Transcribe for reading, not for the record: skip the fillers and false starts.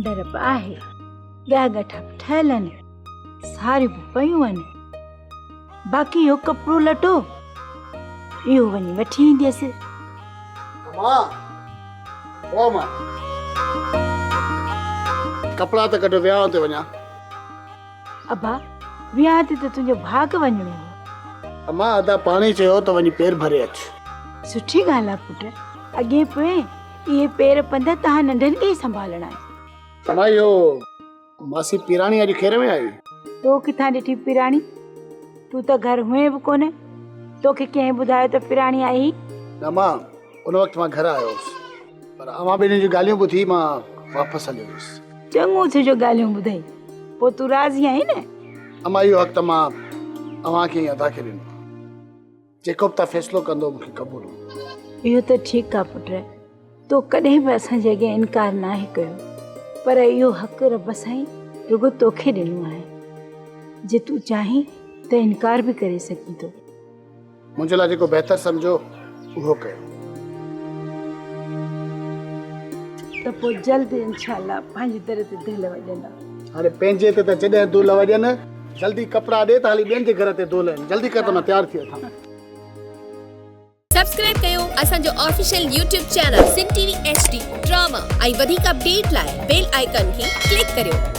मंदर बि आहे, ॻह गठा बि ठहियल आहिनि, सारियूं बि पयूं आहिनि। बाक़ी इहो कपिड़ो लटो इहो वञी वठी ईंदसि। कपिड़ा त कढो, वियांह ते वञा। अबा वियांह ते त तुंहिंजो भाग वञिणो हो। अम्मा अदा पाणी चयो त वञी पेर भरे अच। सुठी ॻाल्हि आहे पुट, अॻे पोइ इहे पेर पंध तव्हां नंढनि खे ई संभालणा आहिनि। अम्मा इहो मासी पिराणी अॼु खेर में आई? तो किथां ॾिठी पिराणी? तूं त घर हुए बि कोन्हे, तोखे कंहिं ॿुधायो त पिराणी आई? अम्मा उन वक़्तु मां घर आयो हुउसि, पर अव्हां ॿिन्हिनि जूं ॻाल्हियूं ॿुधी मां वापसि हलियो वियुसि। चङो थियो जो ॻाल्हियूं ॿुधाई, पोइ तूं राज़ी आहीं न? अम्मा इहो हक़ त मां अव्हांखे ऐं अदा खे ॾिनो, जेको बि तव्हां फ़ैसिलो कंदो मूंखे क़बूल हो। इहो त ठीकु आहे पुट, तो कॾहिं बि असांजे अॻियां इनकार नाहे कयो, पर इहो हक़ रब साईं रुगो तोखे ॾिनो आहे। जे तूं चाहीं त इनकार बि करे सघीं थो। मुंहिंजे लाइ जेको बहितर सम्झो उहो कयो। त पोइ जल्द इंशाअल्लाह पंहिंजी दर ते दिलि वॼंदा। हाणे पंहिंजे ते त जॾहिं दूल वॼनि, जल्दी कपिड़ा ॾे त हाली ॿियनि जे घर ते दूल आहिनि। जल्दी कर त मां तयारु थी वठां। सब्सक्राइब कयो असांजो official YouTube channel Sindh TV HD drama ऐं वधीक अपडेट लाइ बेल आइकन खे क्लिक करियो।